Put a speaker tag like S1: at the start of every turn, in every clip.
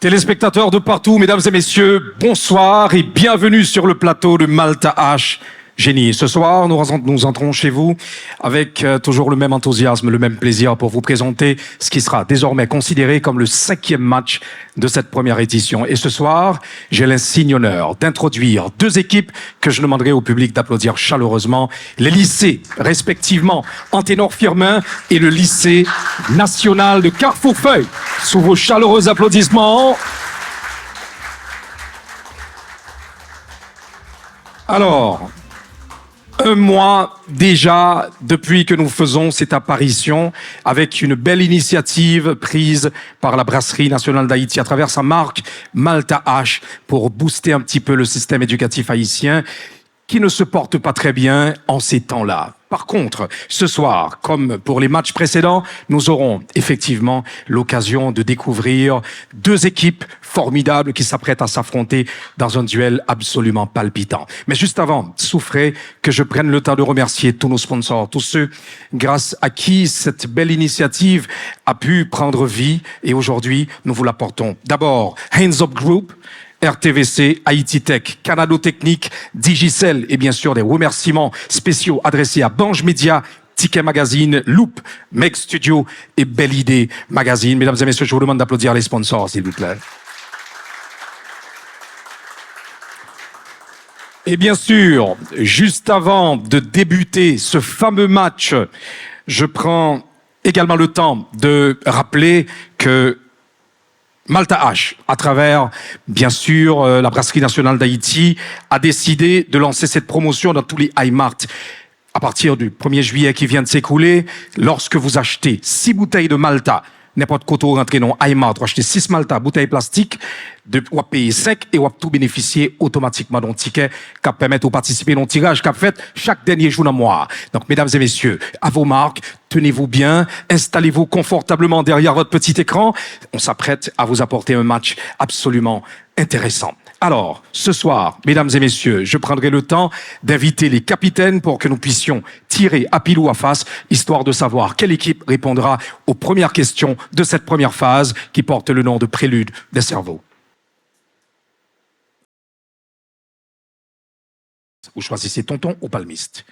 S1: Téléspectateurs de partout, mesdames et messieurs, bonsoir et bienvenue sur le plateau de Malta H. Génie. Ce soir, nous entrons chez vous avec toujours le même enthousiasme, le même plaisir pour vous présenter ce qui sera désormais considéré comme le 5e match de cette première édition. Et ce soir, j'ai l'insigne honneur d'introduire deux équipes que je demanderai au public d'applaudir chaleureusement. Les lycées, respectivement, Anténor Firmin et le lycée national de Carrefourfeuille. Sous vos chaleureux applaudissements. Alors, un mois déjà depuis que nous faisons cette apparition avec une belle initiative prise par la Brasserie nationale d'Haïti à travers sa marque Malta H pour booster un petit peu le système éducatif haïtien qui ne se porte pas très bien en ces temps-là. Par contre, ce soir, comme pour les matchs précédents, nous aurons effectivement l'occasion de découvrir deux équipes formidables qui s'apprêtent à s'affronter dans un duel absolument palpitant. Mais juste avant, souffrez que je prenne le temps de remercier tous nos sponsors, tous ceux grâce à qui cette belle initiative a pu prendre vie et aujourd'hui, nous vous l'apportons. D'abord, Hands Up Group, RTVC, Haïti Tech, Canado Technique, Digicel et bien sûr des remerciements spéciaux adressés à Bange Média, Ticket Magazine, Loop, Meg Studio et Belle Idée Magazine. Mesdames et messieurs, je vous demande d'applaudir les sponsors, s'il vous plaît. Et bien sûr, juste avant de débuter ce fameux match, je prends également le temps de rappeler que Malta H, à travers, bien sûr, la Brasserie nationale d'Haïti, a décidé de lancer cette promotion dans tous les iMart. À partir du 1er juillet qui vient de s'écouler, lorsque vous achetez 6 bouteilles de Malta, n'importe quoi rentrez dans iMart, vous achetez 6 Malta, bouteilles plastiques, vous payez 5 et vous tout bénéficier automatiquement d'un ticket qui permet de participer à un tirage qu'a fait chaque dernier jour dans le mois. Donc, mesdames et messieurs, à vos marques, tenez-vous bien, installez-vous confortablement derrière votre petit écran. On s'apprête à vous apporter un match absolument intéressant. Alors, ce soir, mesdames et messieurs, je prendrai le temps d'inviter les capitaines pour que nous puissions tirer à pile ou à face, histoire de savoir quelle équipe répondra aux premières questions de cette première phase qui porte le nom de Prélude des cerveaux. Vous choisissez tonton ou palmiste.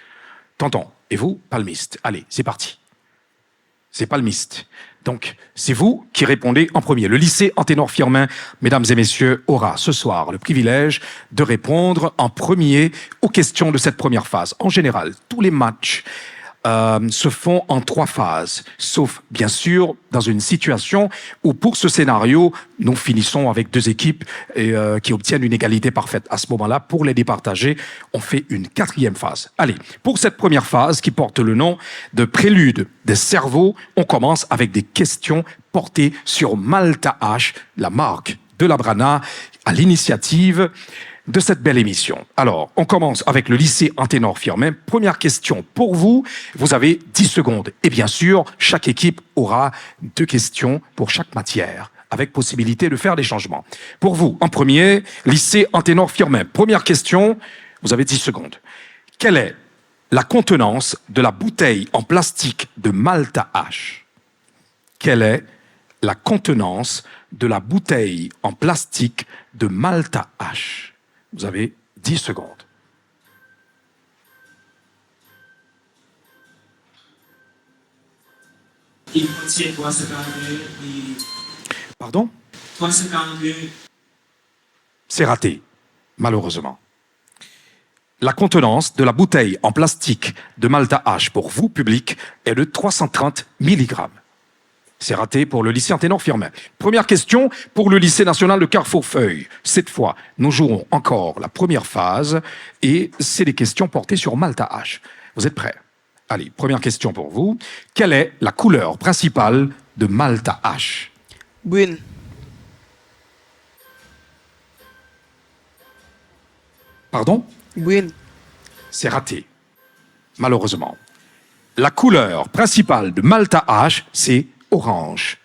S1: Tonton, et vous, palmiste. Allez, c'est parti. C'est palmiste. Donc, c'est vous qui répondez en premier. Le lycée Anténor Firmin, mesdames et messieurs, aura ce soir le privilège de répondre en premier aux questions de cette première phase. En général, tous les matchs se font en 3 phases, sauf bien sûr dans une situation où pour ce scénario, nous finissons avec 2 équipes qui obtiennent une égalité parfaite. À ce moment-là, pour les départager, on fait une 4e phase. Allez, pour cette première phase qui porte le nom de Prélude des cerveaux, on commence avec des questions portées sur Malta H, la marque de la Brana, à l'initiative de cette belle émission. Alors, on commence avec le lycée Anténor Firmin. Première question pour vous. Vous avez 10 secondes. Et bien sûr, chaque équipe aura 2 questions pour chaque matière, avec possibilité de faire des changements. Pour vous, en premier, lycée Anténor Firmin. Première question, vous avez 10 secondes. Quelle est la contenance de la bouteille en plastique de Malta H? Quelle est la contenance de la bouteille en plastique de Malta H? Vous avez 10 secondes.
S2: Il contient 352 millilitres.
S1: Pardon?
S2: 352.
S1: C'est raté, malheureusement. La contenance de la bouteille en plastique de Malta H pour vous, public, est de 330 mg. C'est raté pour le lycée Anténor Firmin. Première question pour le lycée national de Carrefourfeuille. Cette fois, nous jouerons encore la première phase et c'est des questions portées sur Malta H. Vous êtes prêts? Allez, première question pour vous. Quelle est la couleur principale de Malta H?
S3: Brune.
S1: Pardon?
S3: Brune.
S1: C'est raté, malheureusement. La couleur principale de Malta H, c'est orange.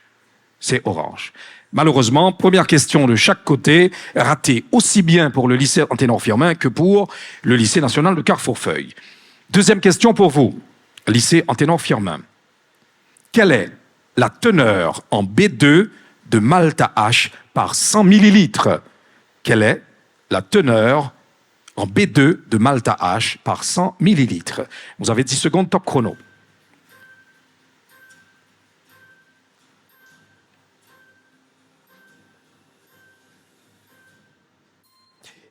S1: C'est orange. Malheureusement, première question de chaque côté, ratée aussi bien pour le lycée Anténor Firmin que pour le lycée national de Carrefourfeuille. Deuxième question pour vous, lycée Anténor Firmin. Quelle est la teneur en B2 de Malta H par 100 millilitres. Quelle est la teneur en B2 de Malta H par 100 millilitres? Vous avez 10 secondes, top chrono.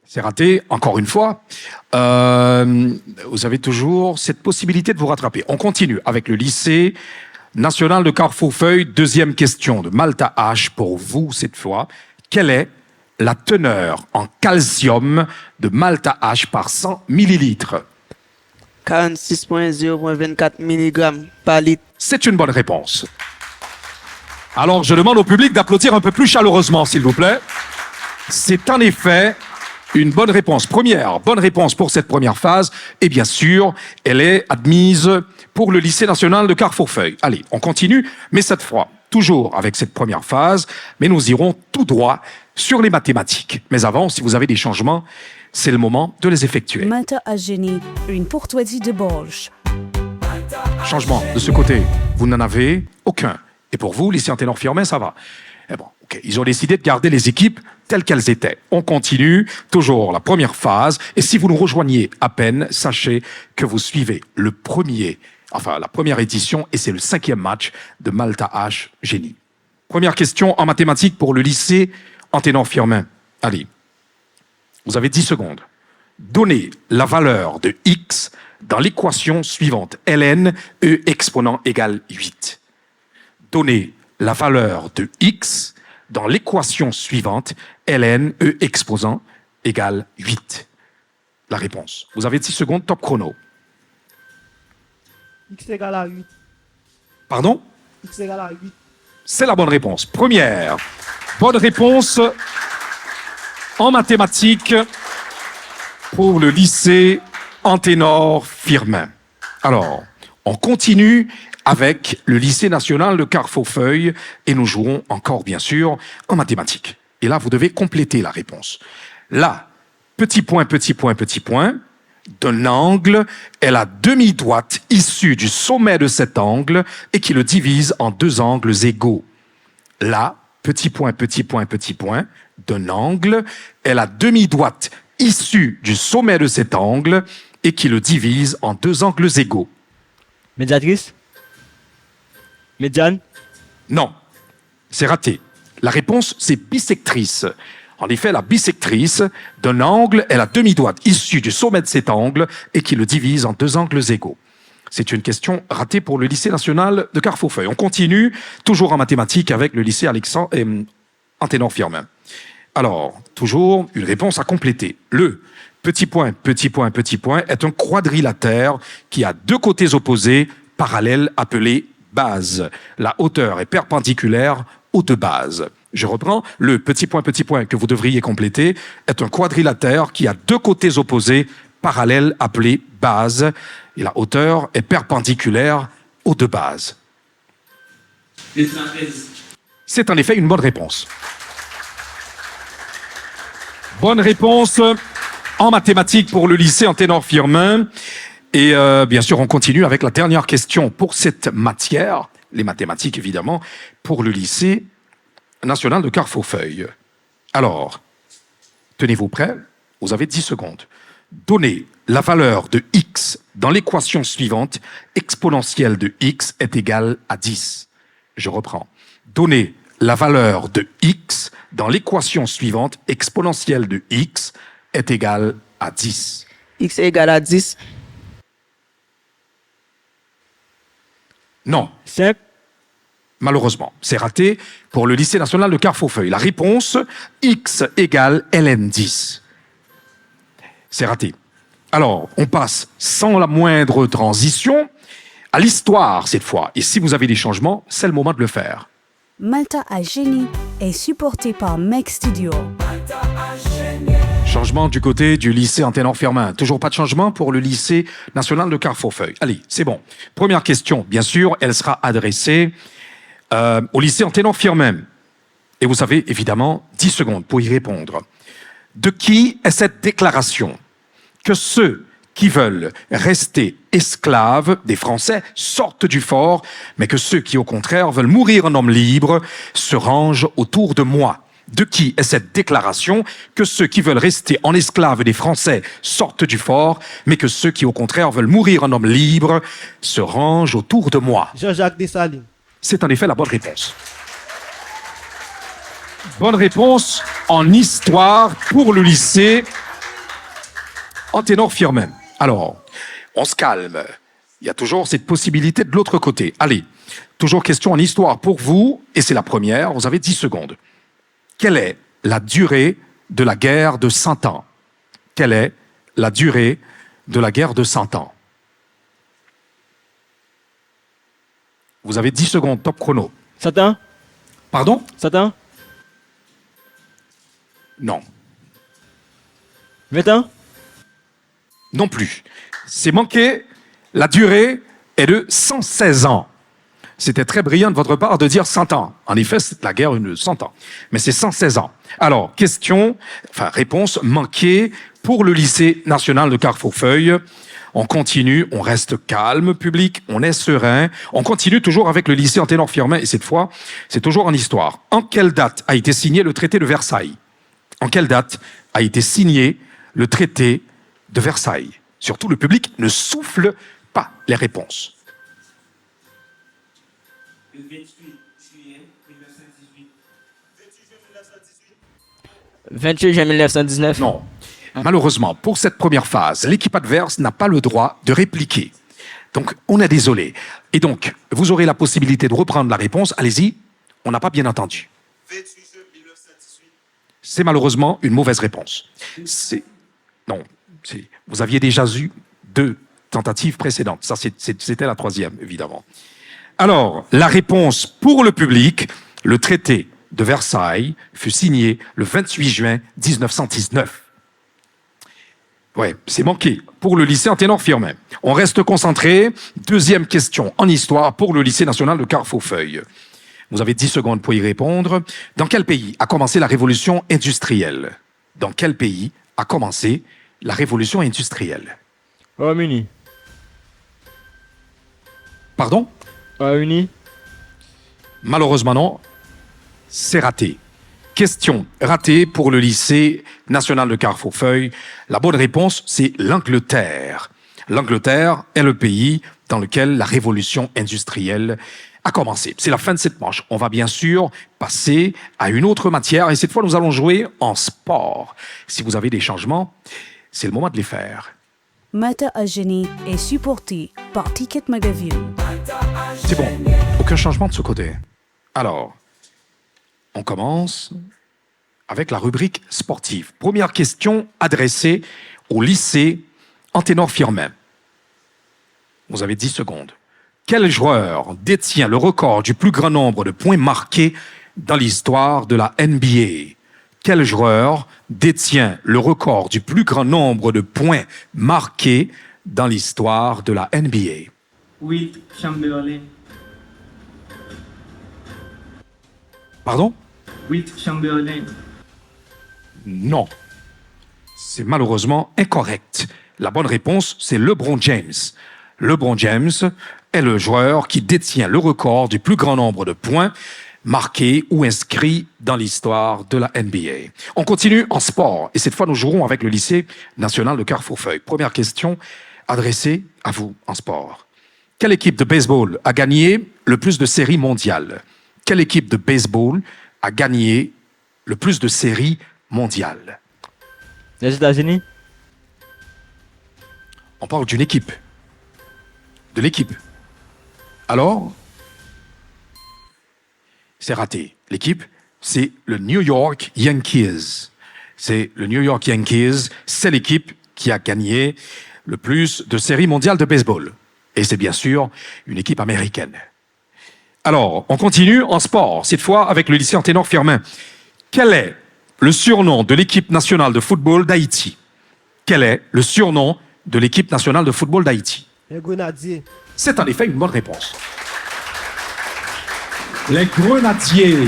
S1: C'est raté, encore une fois. Vous avez toujours cette possibilité de vous rattraper. On continue avec le lycée national de Carrefourfeuille. Deuxième question de Malta H pour vous cette fois. Quelle est la teneur en calcium de Malta H par 100 millilitres?
S3: 46,024 mg par litre.
S1: C'est une bonne réponse. Alors, je demande au public d'applaudir un peu plus chaleureusement, s'il vous plaît. C'est en effet une bonne réponse. Première bonne réponse pour cette première phase. Et bien sûr, elle est admise pour le lycée national de Carrefourfeuille. Allez, on continue, mais cette fois, toujours avec cette première phase, mais nous irons tout droit sur les mathématiques. Mais avant, si vous avez des changements, c'est le moment de les effectuer.
S4: Malta à Génie, une courtoisie de Borges.
S1: Changement de ce côté, vous n'en avez aucun. Et pour vous, lycée Anténor-Firmin, ça va. Eh bon, ok. Ils ont décidé de garder les équipes telles qu'elles étaient. On continue, toujours la première phase. Et si vous nous rejoignez à peine, sachez que vous suivez la première édition, et c'est le 5e match de Malta H Génie. Première question en mathématiques pour le lycée Anténor-Firmin. Allez, vous avez 10 secondes. Donnez la valeur de x dans l'équation suivante. ln, e exponent égale 8. Donnez la valeur de x dans l'équation suivante. ln, e exposant égale 8. La réponse. Vous avez 10 secondes, top chrono.
S3: X égale à 8.
S1: Pardon?
S3: X égale à 8.
S1: C'est la bonne réponse. Première bonne réponse en mathématiques pour le lycée Anténor-Firmin. Alors, on continue avec le lycée national de Carrefourfeuille et nous jouerons encore, bien sûr, en mathématiques. Et là, vous devez compléter la réponse. Là, petit point, d'un angle est la demi-droite issue du sommet de cet angle et qui le divise en deux angles égaux. Là, petit point, d'un angle est la demi-droite issue du sommet de cet angle et qui le divise en deux angles égaux.
S5: Médiatrice? Médiane?
S1: Non, c'est raté. La réponse, c'est bisectrice. En effet, la bisectrice d'un angle est la demi-droite issue du sommet de cet angle et qui le divise en deux angles égaux. C'est une question ratée pour le lycée national de Carrefourfeuille. On continue, toujours en mathématiques, avec le lycée Anténor-Firmin. Alors, toujours une réponse à compléter. Le petit point est un quadrilatère qui a deux côtés opposés, parallèles, appelés bases. La hauteur est perpendiculaire aux deux bases. Je reprends. Le petit point que vous devriez compléter est un quadrilatère qui a deux côtés opposés, parallèles, appelés bases. Et la hauteur est perpendiculaire aux deux bases.
S2: Le trapèze.
S1: C'est en effet une bonne réponse. Bonne réponse en mathématiques pour le lycée Anténor-Firmin. Et bien sûr, on continue avec la dernière question pour cette matière, les mathématiques évidemment, pour le lycée national de Carrefourfeuille. Alors, tenez-vous prêts, vous avez 10 secondes. Donnez la valeur de x dans l'équation suivante, exponentielle de x est égale à 10. Je reprends. Donnez la valeur de x dans l'équation suivante, exponentielle de x est égale à 10.
S3: X égale à 10.
S1: Non.
S5: 5.
S1: Malheureusement, c'est raté pour le lycée national de Carrefourfeuille. La réponse, x égale ln 10. C'est raté. Alors, on passe sans la moindre transition à l'histoire cette fois. Et si vous avez des changements, c'est le moment de le faire.
S4: Malta à Génie est supporté par Mec Studio.
S1: Changement du côté du lycée Anténor-Firmin. Toujours pas de changement pour le lycée national de Carrefourfeuille. Allez, c'est bon. Première question, bien sûr, elle sera adressée au lycée Anténor-Firmin. Et vous avez évidemment 10 secondes pour y répondre. De qui est cette déclaration? Que ceux qui veulent rester esclaves des Français sortent du fort, mais que ceux qui, au contraire, veulent mourir en homme libre se rangent autour de moi. De qui est cette déclaration que ceux qui veulent rester en esclaves des Français sortent du fort, mais que ceux qui, au contraire, veulent mourir en homme libre se rangent autour de moi?
S3: Jean-Jacques Dessalines.
S1: C'est en effet la bonne réponse. Bonne réponse en histoire pour le lycée Anténor-Firmin. Alors, on se calme. Il y a toujours cette possibilité de l'autre côté. Allez, toujours question en histoire pour vous, et c'est la première, vous avez 10 secondes. Quelle est la durée de la guerre de 100 ans? Quelle est la durée de la guerre de 100 ans? Vous avez 10 secondes, top chrono.
S5: Satan?
S1: Pardon?
S5: Satan?
S1: Non.
S5: 20 ans?
S1: Non plus. C'est manqué. La durée est de 116 ans. C'était très brillant de votre part de dire 100 ans. En effet, c'est la guerre de 100 ans. Mais c'est 116 ans. Alors, réponse manquée pour le lycée national de Carrefourfeuille. On continue, on reste calme, public, on est serein. On continue toujours avec le lycée Anténor-Firmin, et cette fois, c'est toujours en histoire. En quelle date a été signé le traité de Versailles? En quelle date a été signé le traité de Versailles? Surtout, le public ne souffle pas les réponses.
S2: Le 28 juillet 1918.
S5: 28 juin 1919.
S1: Non. Malheureusement, pour cette première phase, l'équipe adverse n'a pas le droit de répliquer. Donc, on est désolé. Et donc, vous aurez la possibilité de reprendre la réponse. Allez-y, on n'a pas bien entendu.
S6: 28 juin 1918.
S1: C'est malheureusement une mauvaise réponse. Vous aviez déjà eu 2 tentatives précédentes. Ça, c'était la 3e, évidemment. Alors, la réponse pour le public, le traité de Versailles fut signé le 28 juin 1919. Ouais, c'est manqué pour le lycée Anténor-Firmin. On reste concentré. 2e question en histoire pour le lycée national de Carrefourfeuille. Vous avez 10 secondes pour y répondre. Dans quel pays a commencé la révolution industrielle? Dans quel pays a commencé la révolution industrielle?
S5: Royaume-Uni.
S1: Pardon?
S5: Royaume-Uni.
S1: Malheureusement non, c'est raté. Question ratée pour le lycée national de Carrefourfeuille. La bonne réponse, c'est l'Angleterre. L'Angleterre est le pays dans lequel la révolution industrielle a commencé. C'est la fin de cette manche. On va bien sûr passer à une autre matière et cette fois, nous allons jouer en sport. Si vous avez des changements, c'est le moment de les faire.
S4: Mata à Génie est supporté par Ticket Magazine.
S1: C'est bon, aucun changement de ce côté. Alors, on commence avec la rubrique sportive. Première question adressée au lycée Anténor-Firmin. Vous avez 10 secondes. Quel joueur détient le record du plus grand nombre de points marqués dans l'histoire de la NBA? Quel joueur détient le record du plus grand nombre de points marqués dans l'histoire de la NBA?
S2: Wilt Chamberlain.
S1: Pardon?
S2: Wilt Chamberlain.
S1: Non. C'est malheureusement incorrect. La bonne réponse, c'est LeBron James. LeBron James est le joueur qui détient le record du plus grand nombre de points marqués ou inscrits dans l'histoire de la NBA. On continue en sport et cette fois nous jouerons avec le lycée national de Carrefourfeuille. Première question adressée à vous en sport. Quelle équipe de baseball a gagné le plus de séries mondiales? Quelle équipe de baseball a gagné le plus de séries mondiales?
S5: Les États-Unis?
S1: On parle d'une équipe. De l'équipe. Alors, c'est raté. L'équipe, c'est le New York Yankees. C'est le New York Yankees, c'est l'équipe qui a gagné le plus de séries mondiales de baseball. Et c'est bien sûr une équipe américaine. Alors, on continue en sport, cette fois avec le lycée Anténor-Firmin. Quel est le surnom de l'équipe nationale de football d'Haïti? Quel est le surnom de l'équipe nationale de football d'Haïti?
S3: Les Grenadiers.
S1: C'est en effet une bonne réponse. Les Grenadiers.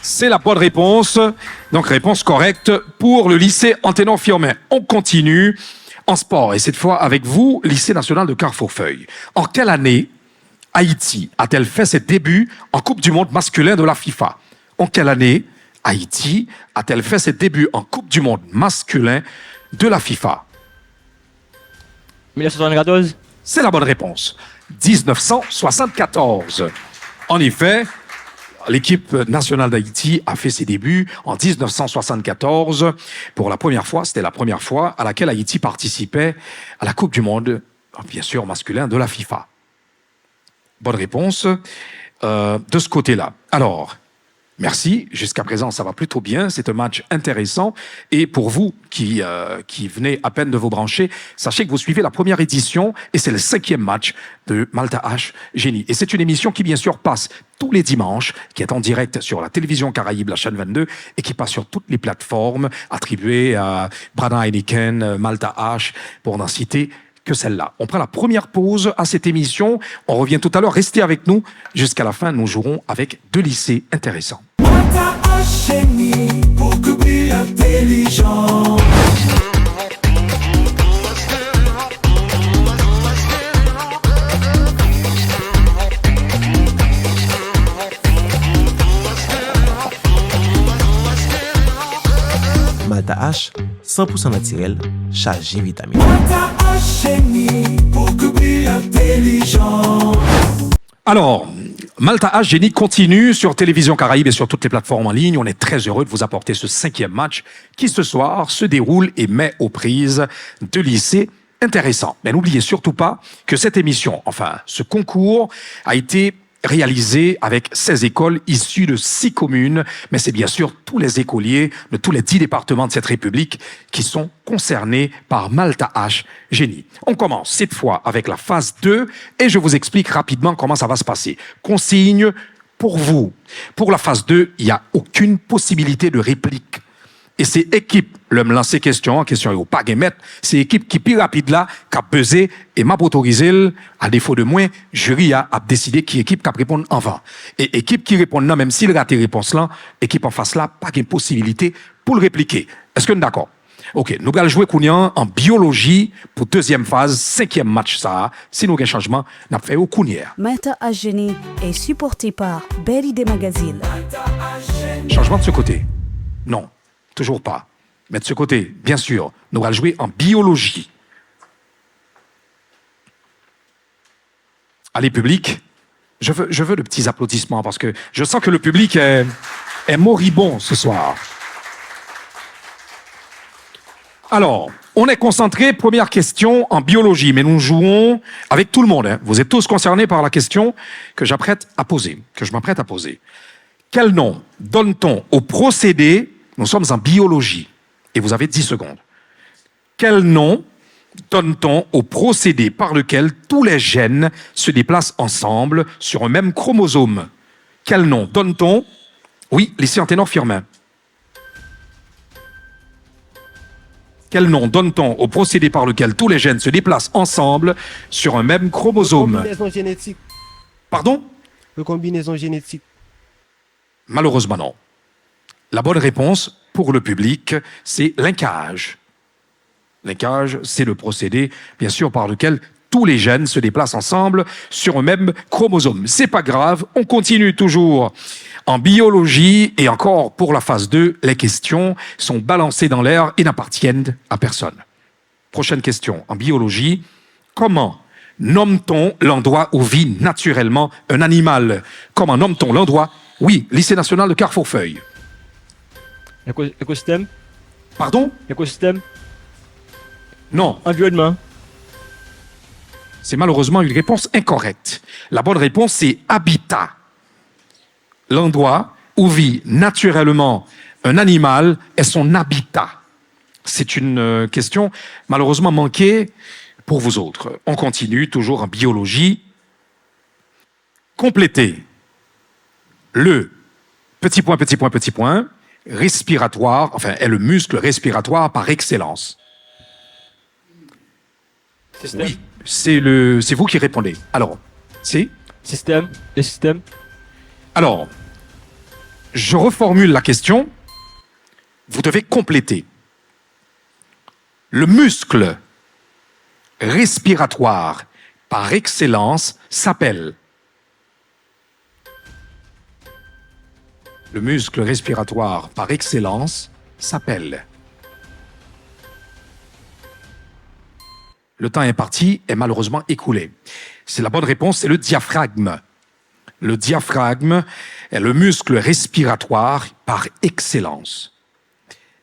S1: C'est la bonne réponse. Donc, réponse correcte pour le lycée Anténor-Firmin. On continue En sport, et cette fois avec vous, lycée national de Carrefourfeuille. En quelle année Haïti a-t-elle fait ses débuts en Coupe du monde masculin de la FIFA? En quelle année Haïti a-t-elle fait ses débuts en Coupe du monde masculin de la FIFA?
S5: 1974.
S1: C'est la bonne réponse. 1974. En effet, l'équipe nationale d'Haïti a fait ses débuts en 1974. Pour la première fois, c'était la première fois à laquelle Haïti participait à la Coupe du monde, bien sûr masculin, de la FIFA. Bonne réponse de ce côté-là. Alors, merci. Jusqu'à présent, ça va plutôt bien. C'est un match intéressant. Et pour vous qui venez à peine de vous brancher, sachez que vous suivez la première édition et c'est le 5e match de Malta H Génie. Et c'est une émission qui, bien sûr, passe tous les dimanches, qui est en direct sur la télévision Caraïbe, la chaîne 22, et qui passe sur toutes les plateformes attribuées à Brana Heineken, Malta H, pour n'en citer que celle-là. On prend la première pause à cette émission. On revient tout à l'heure. Restez avec nous. Jusqu'à la fin, nous jouerons avec 2 lycées intéressants.
S7: Malta H Génie, beaucoup plus intelligent.
S8: Malta H, 100% naturel, chargé vitamines.
S7: Malta H Génie, beaucoup plus intelligent.
S1: Alors, Malta H Génie continue sur Télévision Caraïbe et sur toutes les plateformes en ligne. On est très heureux de vous apporter ce 5e match qui, ce soir, se déroule et met aux prises 2 lycées intéressants. Mais n'oubliez surtout pas que cette émission, enfin, ce concours, a été réalisé avec 16 écoles issues de 6 communes, mais c'est bien sûr tous les écoliers de tous les 10 départements de cette République qui sont concernés par Malta H Génie. On commence cette fois avec la phase 2 et je vous explique rapidement comment ça va se passer. Consigne pour vous. Pour la phase 2, il n'y a aucune possibilité de réplique. Et c'est équipe, le me lancer question au pas mettre, c'est équipe qui plus rapide là, qui a pesé et m'a autorisé, à défaut de moi, jury a décidé qui équipe qui répond en avant. Et équipe qui répond non, même s'il rate réponse là, équipe en face là, pas de possibilité pour le répliquer. Est-ce que nous d'accord? Ok, nous allons jouer Kounian en biologie pour 2e phase, 5e match ça. Si nous avons un changement, nous fait au Kounière.
S4: Malta H Génie est supporté par Berry des Magazines.
S1: Changement de ce côté? Non. Toujours pas. Mais de ce côté, bien sûr, nous allons jouer en biologie. Allez, public, je veux de petits applaudissements parce que je sens que le public est moribond ce soir. Alors, on est concentré, première question en biologie, mais nous jouons avec tout le monde. Hein. Vous êtes tous concernés par la question que je m'apprête à poser. Quel nom donne-t-on au procédé? Nous sommes en biologie et vous avez 10 secondes. Quel nom donne-t-on au procédé par lequel tous les gènes se déplacent ensemble sur un même chromosome? Quel nom donne-t-on? Oui, lycée Anténor Firmin. Quel nom donne-t-on au procédé par lequel tous les gènes se déplacent ensemble sur un même chromosome?
S3: Combinaison génétique.
S1: Pardon?
S3: Recombinaison génétique.
S1: Malheureusement non. La bonne réponse pour le public, c'est linkage. Linkage, c'est le procédé, bien sûr, par lequel tous les gènes se déplacent ensemble sur un même chromosome. C'est pas grave, on continue toujours en biologie et encore pour la phase 2, les questions sont balancées dans l'air et n'appartiennent à personne. Prochaine question, en biologie, comment nomme-t-on l'endroit où vit naturellement un animal? Comment nomme-t-on l'endroit? Oui, lycée national de Carrefourfeuille.
S5: Écosystème.
S1: Pardon?
S5: Écosystème.
S1: Non.
S5: Environnement.
S1: C'est malheureusement une réponse incorrecte. La bonne réponse, c'est habitat. L'endroit où vit naturellement un animal est son habitat. C'est une question malheureusement manquée pour vous autres. On continue toujours en biologie. Complétez le petit point, respiratoire, enfin, est le muscle respiratoire par excellence.
S5: Système.
S1: Oui, c'est vous qui répondez. Alors, c'est?
S5: Système. Le système.
S1: Alors, je reformule la question. Vous devez compléter. Le muscle respiratoire par excellence s'appelle? Le muscle respiratoire par excellence s'appelle? Le temps imparti est malheureusement écoulé. C'est la bonne réponse, c'est le diaphragme. Le diaphragme est le muscle respiratoire par excellence.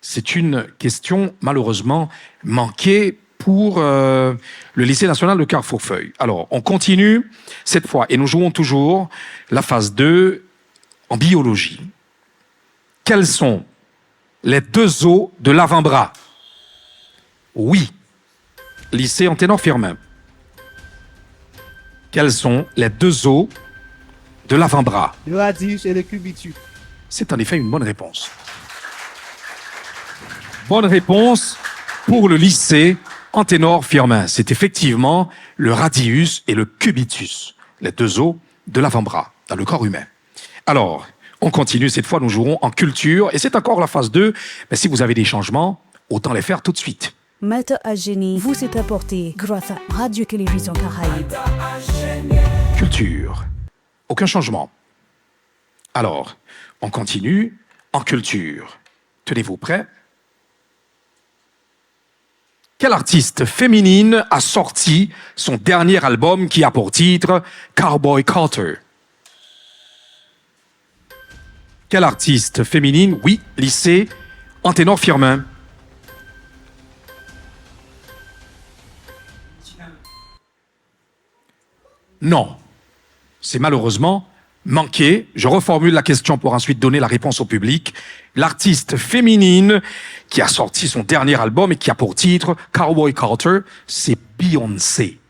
S1: C'est une question malheureusement manquée pour le lycée national de Carrefourfeuille. Alors, on continue cette fois et nous jouons toujours la phase 2 en biologie. Quels sont les deux os de l'avant-bras? Oui. Lycée Anténor Firmin. Quels sont les deux os de l'avant-bras?
S3: Le radius et le cubitus.
S1: C'est en effet une bonne réponse. Bonne réponse pour le lycée Anténor Firmin. C'est effectivement le radius et le cubitus, les deux os de l'avant-bras dans le corps humain. Alors, on continue. Cette fois, nous jouerons en culture et c'est encore la phase 2. Mais si vous avez des changements, autant les faire tout de suite.
S4: Malta à Génie vous est apporté grâce à Radio-Télévision Caraïbe.
S1: Culture. Aucun changement. Alors, on continue en culture. Tenez-vous prêts? Quelle artiste féminine a sorti son dernier album qui a pour titre Cowboy Carter? Quelle artiste féminine? Oui, lycée Anténor Firmin. Non, c'est malheureusement manqué. Je reformule la question pour ensuite donner la réponse au public. L'artiste féminine qui a sorti son dernier album et qui a pour titre Cowboy Carter, c'est Beyoncé.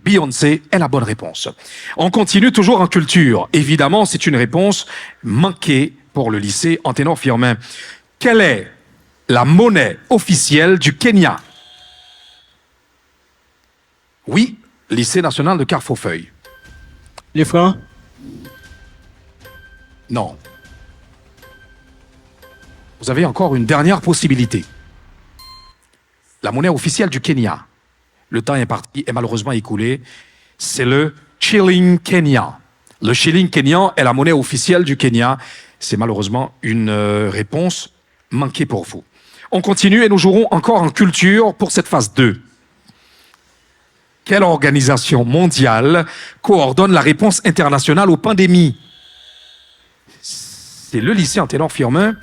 S1: Beyoncé est la bonne réponse. On continue toujours en culture. Évidemment, c'est une réponse manquée pour le lycée Anténor Firmin. Quelle est la monnaie officielle du Kenya? Oui, lycée national de Carrefourfeuille.
S5: Les francs.
S1: Non. Vous avez encore une dernière possibilité. La monnaie officielle du Kenya. Le temps imparti est malheureusement écoulé. C'est le shilling kenyan. Le shilling kenyan est la monnaie officielle du Kenya. C'est malheureusement une réponse manquée pour vous. On continue et nous jouerons encore en culture pour cette phase 2. Quelle organisation mondiale coordonne la réponse internationale aux pandémies? C'est le lycée Anténor Firmin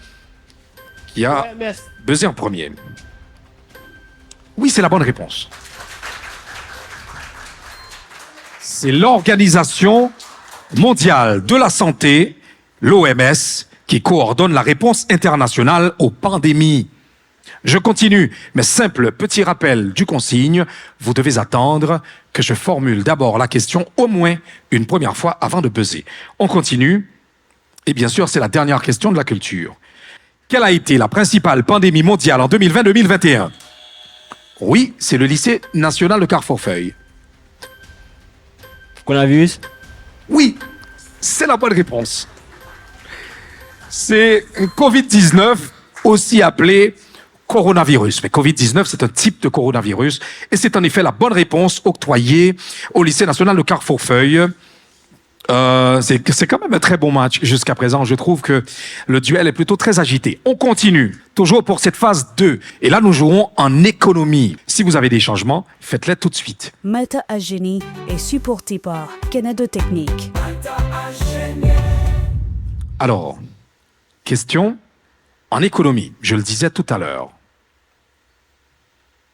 S1: qui a buzzé en premier. Oui, c'est la bonne réponse. C'est l'Organisation mondiale de la santé, l'OMS, qui coordonne la réponse internationale aux pandémies. Je continue, mais simple petit rappel du consigne, vous devez attendre que je formule d'abord la question au moins une première fois avant de buzzer. On continue, et bien sûr c'est la dernière question de la culture. Quelle a été la principale pandémie mondiale en 2020-2021? Oui, c'est le lycée national de Carrefourfeuille.
S5: Coronavirus.
S1: Oui, c'est la bonne réponse. C'est Covid-19, aussi appelé coronavirus. Mais Covid-19, c'est un type de coronavirus. Et c'est en effet la bonne réponse octroyée au lycée national de Carrefourfeuille. C'est quand même un très bon match jusqu'à présent. Je trouve que le duel est plutôt très agité. On continue, toujours pour cette phase 2. Et là, nous jouerons en économie. Si vous avez des changements, faites-les tout de suite.
S4: Malta à Génie est supporté par Canada Technique.
S1: Alors, question en économie. Je le disais tout à l'heure.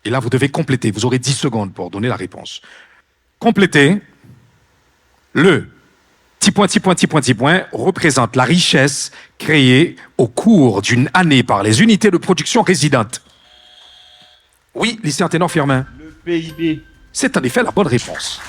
S1: Et là, vous devez compléter. Vous aurez 10 secondes pour donner la réponse. Complétez. Le petit point représente la richesse créée au cours d'une année par les unités de production résidentes. Oui, lycée Anténor Firmin.
S5: Le PIB.
S1: C'est en effet la bonne réponse.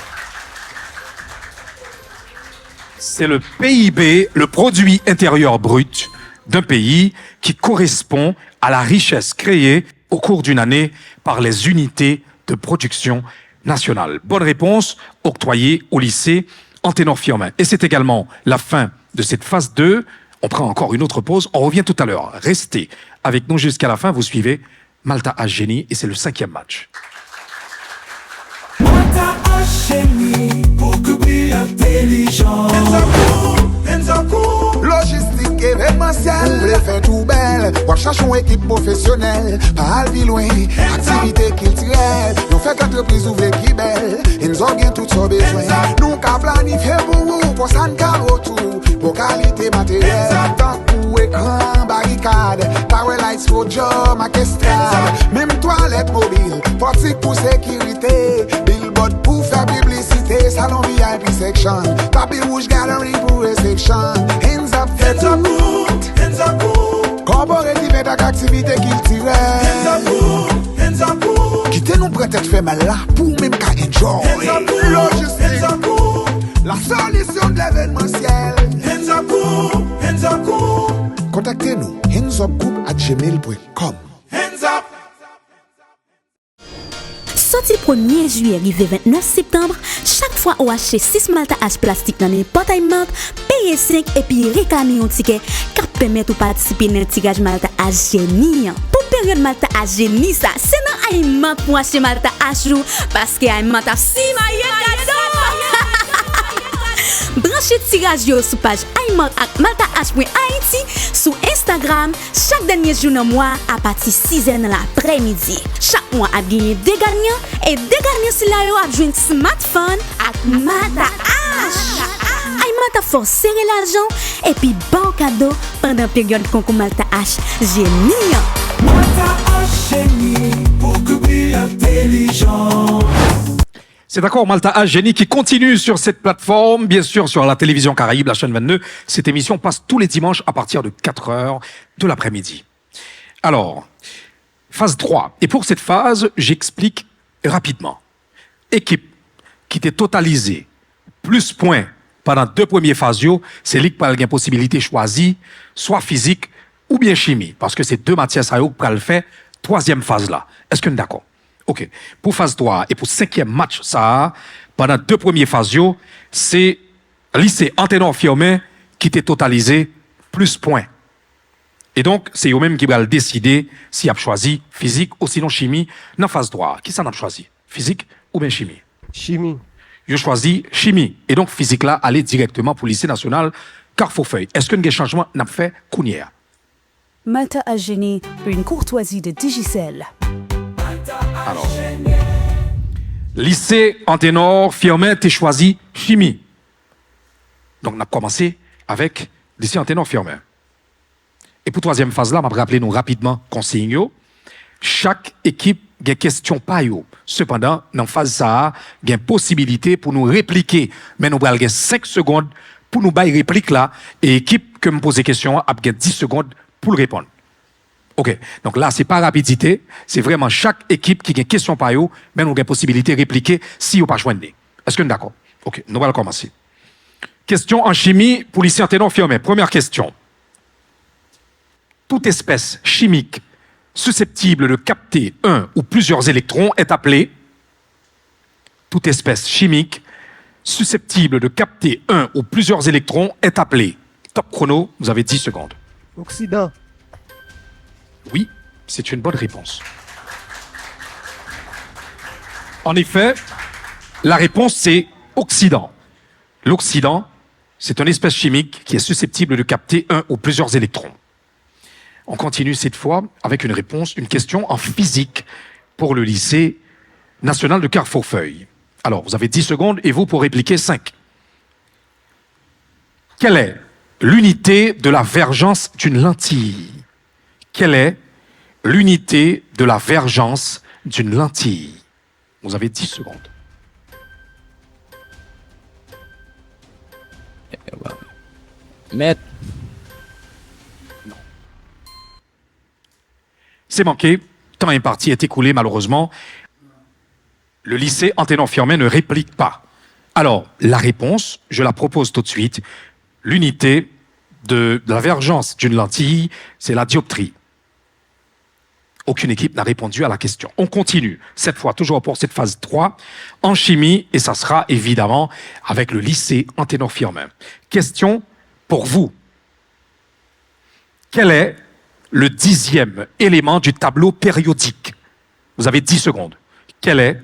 S1: C'est le PIB, le produit intérieur brut d'un pays qui correspond à la richesse créée au cours d'une année par les unités de production nationale. Bonne réponse octroyée au lycée Anténor Firmin. Et c'est également la fin de cette phase 2. On prend encore une autre pause. On revient tout à l'heure. Restez avec nous jusqu'à la fin. Vous suivez Malta à Génie et c'est le 5e match.
S7: Malta a génie pour que intelligent.
S9: Logistique événementielle, vous les faites tout belle. On cherche une équipe professionnelle, pas à loin. Activité culturelle, nous fait qu'entreprise ouvre qui belle. Ils ont bien tout son besoin. Nous qu'à planifier pour vous, pour ça nous retour. Pour qualité matérielle, tant pour écran, barricade, power lights for job, orchestral. Même toilette mobile, portique pour sécurité. Billboard pour faire publicité, salon VIP section. Tapis rouge gallery pour réception. Hands up, fait tout.
S7: Hands up,
S9: Corporative et activité culturelle.
S7: hands up,
S9: Quittez nous peut-être fait mal là pour même qu'à enjoy. Logistique, la solution de l'événementiel.
S7: hands up,
S9: Contactez-nous handsupgroup@gmail.com.
S7: hands up.
S10: Sorti 1er juillet, arrivé 29 septembre, chaque fois ou acheter 6 Malta H plastique dans n'importe quelle marque, payer 5 et puis réclamer un ticket qui permet de participer dans le tirage Malta H Génie. Pour période Malta H Génie, ça, c'est dans Aimant pour acheter Malta H Jou, parce que Aimant a si maillot branchez tirage yo sur page Aimant ak Malta H.Haïti sur Instagram chaque dernier jour dans mois à partir 6h de l'après-midi. Chaque mois a gagné des gagnants et des gagnants si la yo a joué un smartphone ak Malta H. Aimant a force serrer l'argent et puis bon cadeau pendant période concours Malta H Génie.
S7: Malta a génie pour que intelligent.
S1: C'est d'accord, Malta H Génie qui continue sur cette plateforme, bien sûr sur la télévision Caraïbe, la chaîne 22. Cette émission passe tous les dimanches à partir de 4h de l'après-midi. Alors, phase 3. Et pour cette phase, j'explique rapidement. Équipe qui était totalisée, plus points pendant 2 premières phases, c'est lui qui a une possibilité choisie, soit physique ou bien chimie, parce que c'est 2 matières ça qui le faire, 3e phase là. Est-ce que nous sommes d'accord? OK. Pour phase 3 et pour 5e match, ça, pendant 2 premières phases, c'est lycée Anténor Firmin qui était totalisé plus points. Et donc, c'est eux-mêmes qui vont décider s'il a choisi physique ou sinon chimie dans phase 3. Qui ça a choisi? Physique ou bien chimie?
S3: Chimie.
S1: Je choisis chimie. Et donc, physique là, aller directement pour le lycée national Carrefour-Feuille. Est-ce que nous avons changement n'a fait Kounière?
S4: Malta a Génie, une courtoisie de Digicel.
S1: Alors, lycée Anténor Firmin, tu choisi chimie. Donc, on a commencé avec lycée Anténor Firmin. Et pour 3e phase là, je vais rappeler nous rapidement consigne. Chaque équipe a une question pas yo. Cependant, dans phase ça, il y a une possibilité pour nous répliquer. Mais nous avons 5 secondes pour nous bailler réplique là. Et équipe que me pose question a 10 secondes pour le répondre. OK. Donc là, c'est pas rapidité. C'est vraiment chaque équipe qui a une question par eux, mais nous avons une possibilité de répliquer si vous pas joindre. Est-ce que nous d'accord? OK. Nous allons commencer. Question en chimie pour lycée Anténor Firmin. Première question. Toute espèce chimique susceptible de capter un ou plusieurs électrons est appelée. Toute espèce chimique susceptible de capter un ou plusieurs électrons est appelée. Top chrono, vous avez 10 secondes.
S3: Oxydant.
S1: Oui, c'est une bonne réponse. En effet, la réponse c'est oxydant. L'oxydant, c'est une espèce chimique qui est susceptible de capter un ou plusieurs électrons. On continue cette fois avec une réponse, une question en physique pour le lycée national de Carrefour-Feuille. Alors, vous avez 10 secondes et vous pour répliquer 5. Quelle est l'unité de la vergence d'une lentille? Quelle est l'unité de la vergence d'une lentille? Vous avez 10 secondes.
S5: Mètre.
S1: C'est manqué. Temps imparti est écoulé, malheureusement. Le lycée Anténor Firmin ne réplique pas. Alors, la réponse, je la propose tout de suite. L'unité de la vergence d'une lentille, c'est la dioptrie. Aucune équipe n'a répondu à la question. On continue, cette fois toujours pour cette phase 3, en chimie, et ça sera évidemment avec le lycée Anténor Firmin. Question pour vous. Quel est le 10e élément du tableau périodique? Vous avez 10 secondes. Quel est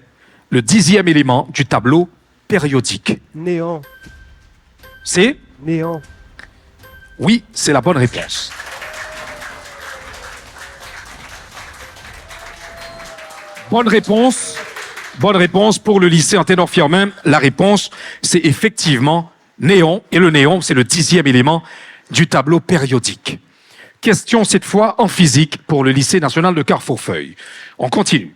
S1: le 10e élément du tableau périodique?
S3: Néon.
S1: C'est?
S3: Néon.
S1: Oui, c'est la bonne réponse. Bonne réponse. Bonne réponse pour le lycée Anténor-Firmin. La réponse, c'est effectivement néon. Et le néon, c'est le 10e élément du tableau périodique. Question cette fois en physique pour le lycée national de Carrefourfeuille. On continue.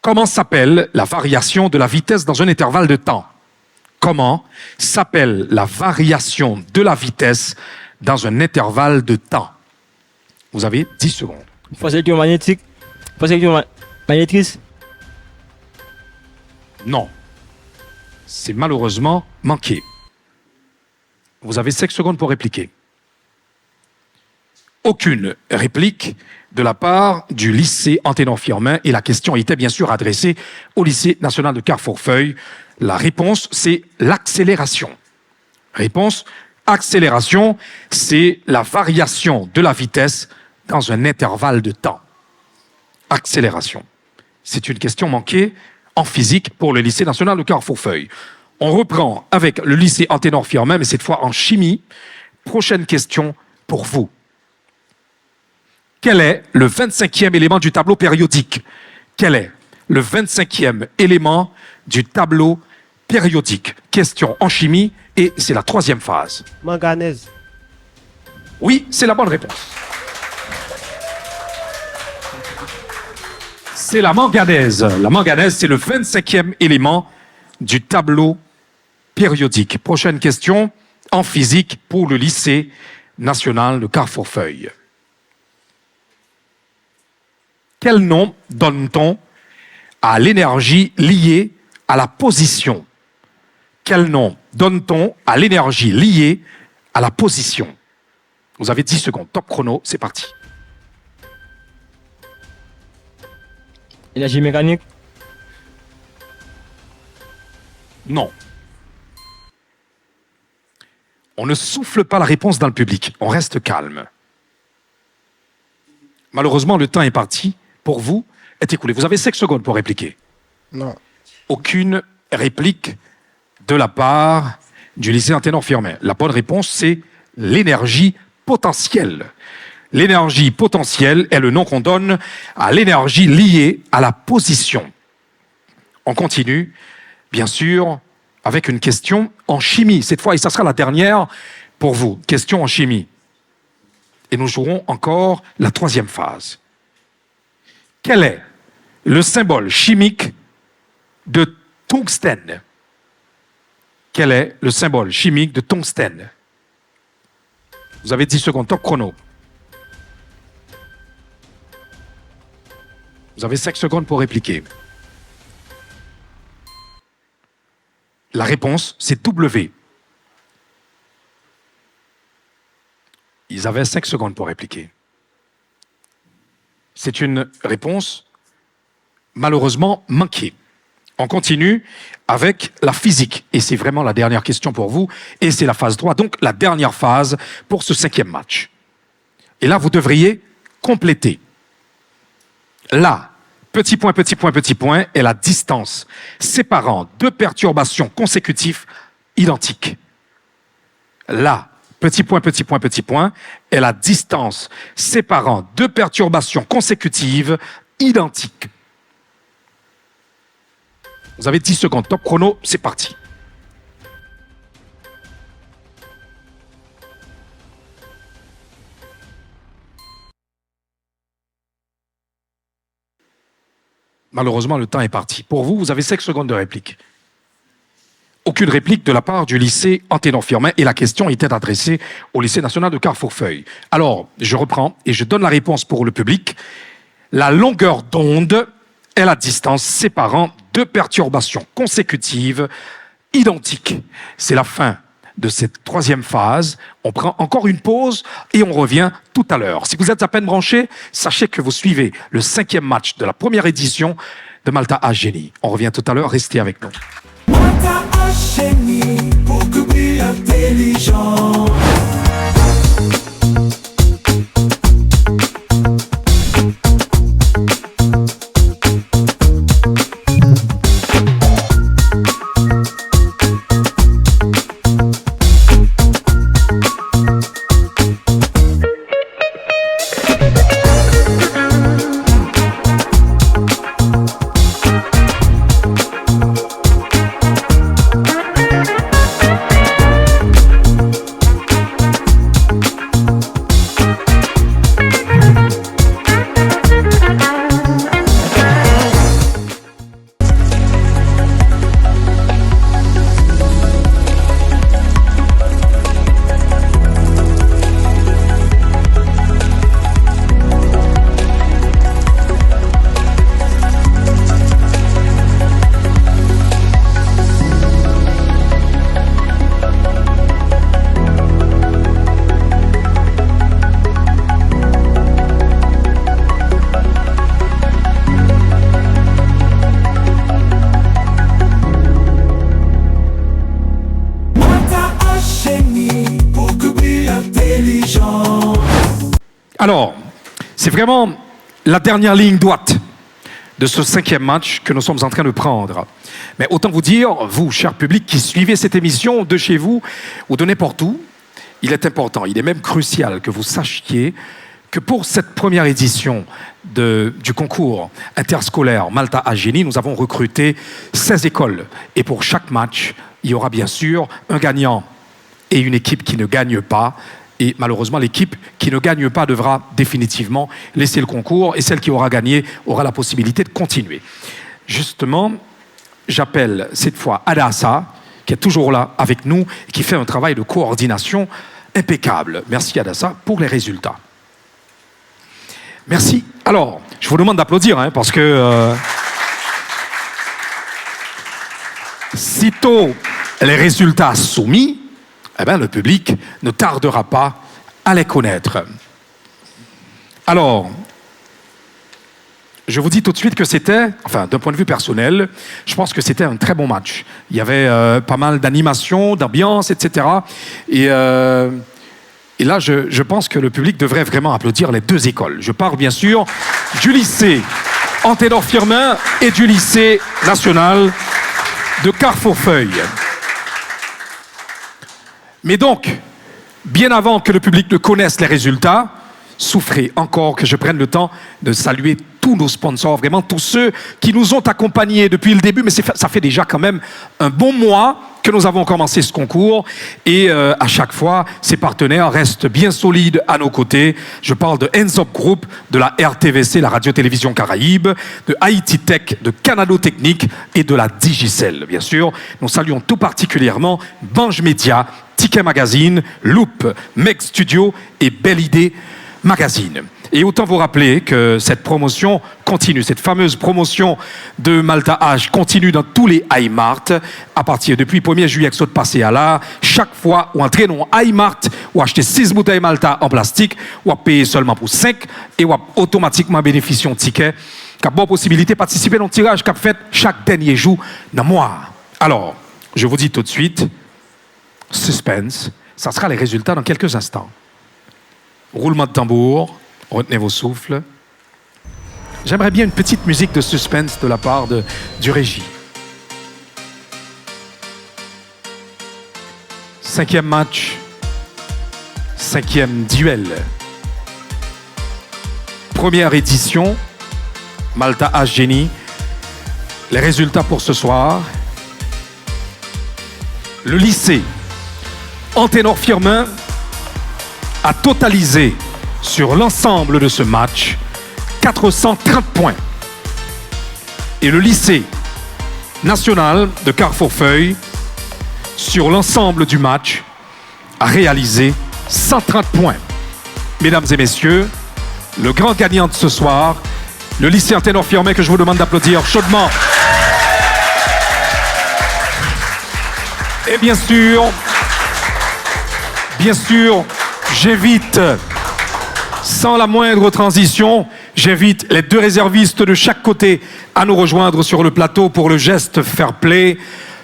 S1: Comment s'appelle la variation de la vitesse dans un intervalle de temps? Comment s'appelle la variation de la vitesse dans un intervalle de temps? Vous avez 10 secondes.
S5: Force électromagnétique. Force électromagnétrice.
S1: Non. C'est malheureusement manqué. Vous avez 5 secondes pour répliquer. Aucune réplique de la part du lycée Anténor-Firmin et la question était bien sûr adressée au lycée national de Carrefourfeuille. La réponse, c'est l'accélération. Réponse, accélération, c'est la variation de la vitesse dans un intervalle de temps. Accélération. C'est une question manquée en physique pour le lycée national de Carrefourfeuille. On reprend avec le lycée Anténor-Firmin, mais cette fois en chimie. Prochaine question pour vous. Quel est le 25e élément du tableau périodique? Quel est le 25e élément du tableau périodique? Question en chimie et c'est la 3e phase.
S3: Manganèse.
S1: Oui, c'est la bonne réponse. C'est la manganèse. La manganèse, c'est le 25e élément du tableau périodique. Prochaine question en physique pour le lycée national de Carrefourfeuille. Quel nom donne-t-on à l'énergie liée à la position? Quel nom donne-t-on à l'énergie liée à la position? Vous avez 10 secondes. Top chrono, c'est parti.
S5: Énergie mécanique.
S1: Non. On ne souffle pas la réponse dans le public. On reste calme. Malheureusement, le temps est parti. Pour vous, est écoulé. Vous avez 5 secondes pour répliquer.
S3: Non.
S1: Aucune réplique de la part du lycée Anténor-Firmin. La bonne réponse, c'est l'énergie potentielle. L'énergie potentielle est le nom qu'on donne à l'énergie liée à la position. On continue, bien sûr, avec une question en chimie. Cette fois, et ça sera la dernière pour vous. Question en chimie. Et nous jouerons encore la 3e phase. Quel est le symbole chimique de tungstène? Quel est le symbole chimique de tungstène? Vous avez 10 secondes, top chrono. Vous avez 5 secondes pour répliquer. La réponse, c'est W. Ils avaient 5 secondes pour répliquer. C'est une réponse malheureusement manquée. On continue avec la physique. Et c'est vraiment la dernière question pour vous. Et c'est la phase 3, donc la dernière phase pour ce 5e match. Et là, vous devriez compléter. Là, petit point, est la distance séparant 2 perturbations consécutives identiques. Là, petit point, est la distance séparant 2 perturbations consécutives identiques. Vous avez 10 secondes. Top chrono, c'est parti. Malheureusement, le temps est parti. Pour vous, vous avez 5 secondes de réplique. Aucune réplique de la part du lycée Anténor-Firmin et la question était adressée au lycée national de Carrefourfeuille. Alors, je reprends et je donne la réponse pour le public. La longueur d'onde est la distance séparant 2 perturbations consécutives identiques. C'est la fin de cette 3e phase. On prend encore une pause et on revient tout à l'heure. Si vous êtes à peine branché, sachez que vous suivez le 5e match de la première édition de Malta H Génie. On revient tout à l'heure, restez avec nous.
S7: Malta H Génie, pour que brille intelligent.
S1: Alors, c'est vraiment la dernière ligne droite de ce 5e match que nous sommes en train de prendre. Mais autant vous dire, vous, cher public, qui suivez cette émission de chez vous ou de n'importe où, il est important, il est même crucial que vous sachiez que pour cette première édition du concours interscolaire Malta à Génie, nous avons recruté 16 écoles. Et pour chaque match, il y aura bien sûr un gagnant et une équipe qui ne gagne pas. Et malheureusement, l'équipe qui ne gagne pas devra définitivement laisser le concours et celle qui aura gagné aura la possibilité de continuer. Justement, j'appelle cette fois Adassa, qui est toujours là avec nous et qui fait un travail de coordination impeccable. Merci Adassa pour les résultats. Merci. Alors, je vous demande d'applaudir, parce que sitôt les résultats soumis, le public ne tardera pas à les connaître. Alors, je vous dis tout de suite que c'était, d'un point de vue personnel, je pense que c'était un très bon match. Il y avait pas mal d'animation, d'ambiance, etc. Et là, je pense que le public devrait vraiment applaudir les deux écoles. Je parle bien sûr du lycée Anténor-Firmin et du lycée national de Carrefourfeuille. Mais donc, bien avant que le public ne connaisse les résultats, souffrez encore que je prenne le temps de saluer tous nos sponsors, vraiment tous ceux qui nous ont accompagnés depuis le début, mais ça fait déjà quand même un bon mois que nous avons commencé ce concours et à chaque fois, ces partenaires restent bien solides à nos côtés. Je parle de Enzop Group, de la RTVC, la Radio-Télévision Caraïbe, de Haïti Tech, de Canado Technique et de la Digicel, bien sûr. Nous saluons tout particulièrement Bange Media, Ticket Magazine, Loop, Meg Studio et Belle Idée Magazine. Et autant vous rappeler que cette promotion continue, cette fameuse promotion de Malta H continue dans tous les iMart à partir depuis 1er juillet que passé à là. Chaque fois où entrez dans iMart ou achetez 6 bouteilles Malta en plastique ou payer seulement pour 5 et ou automatiquement bénéficier d'un ticket qui a bonne possibilité de participer dans le tirage qu'a fait chaque dernier jour dans le mois. Alors, je vous dis tout de suite, suspense, ça sera les résultats dans quelques instants. Roulement de tambour, retenez vos souffles. J'aimerais bien une petite musique de suspense de la part du régie. 5e match, 5e duel. Première édition, Malta H Génie. Les résultats pour ce soir. Le lycée Anténor-Firmin a totalisé sur l'ensemble de ce match 430 points. Et le lycée national de Carrefourfeuille, sur l'ensemble du match, a réalisé 130 points. Mesdames et messieurs, le grand gagnant de ce soir, le lycée Anténor-Firmin, que je vous demande d'applaudir chaudement. Et bien sûr, j'invite, sans la moindre transition, j'invite les deux réservistes de chaque côté à nous rejoindre sur le plateau pour le geste fair play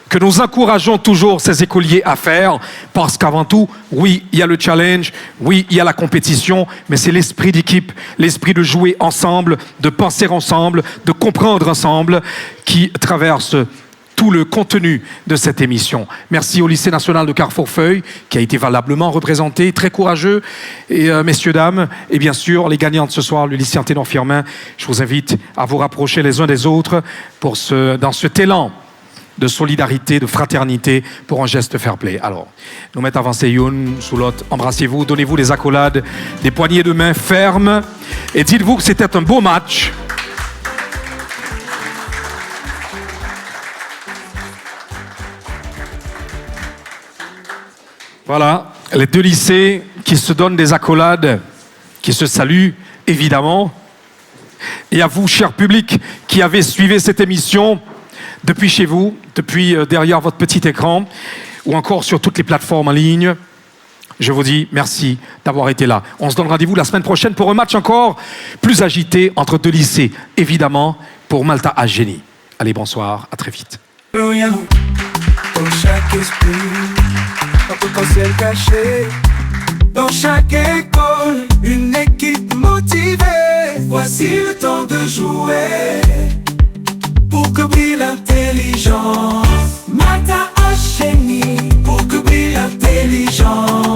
S1: que nous encourageons toujours ces écoliers à faire parce qu'avant tout, oui, il y a le challenge, oui, il y a la compétition, mais c'est l'esprit d'équipe, l'esprit de jouer ensemble, de penser ensemble, de comprendre ensemble qui traverse tout le contenu de cette émission. Merci au lycée national de Carrefourfeuille qui a été valablement représenté, très courageux. Et messieurs, dames, et bien sûr, les gagnants de ce soir, le lycée Anténor-Firmin, je vous invite à vous rapprocher les uns des autres dans cet élan de solidarité, de fraternité pour un geste fair play. Alors, nous mettons avancé une sous l'autre, embrassez-vous, donnez-vous des accolades, des poignées de main fermes et dites-vous que c'était un beau match. Voilà, les deux lycées qui se donnent des accolades, qui se saluent, évidemment. Et à vous, cher public, qui avez suivi cette émission depuis chez vous, depuis derrière votre petit écran, ou encore sur toutes les plateformes en ligne, je vous dis merci d'avoir été là. On se donne rendez-vous la semaine prochaine pour un match encore plus agité entre deux lycées, évidemment, pour Malta H Génie. Allez, bonsoir, à très vite.
S7: Pour chaque esprit, un potentiel caché. Dans chaque école, une équipe motivée. Voici le temps de jouer pour que brille l'intelligence. Mata H génie pour que brille l'intelligence.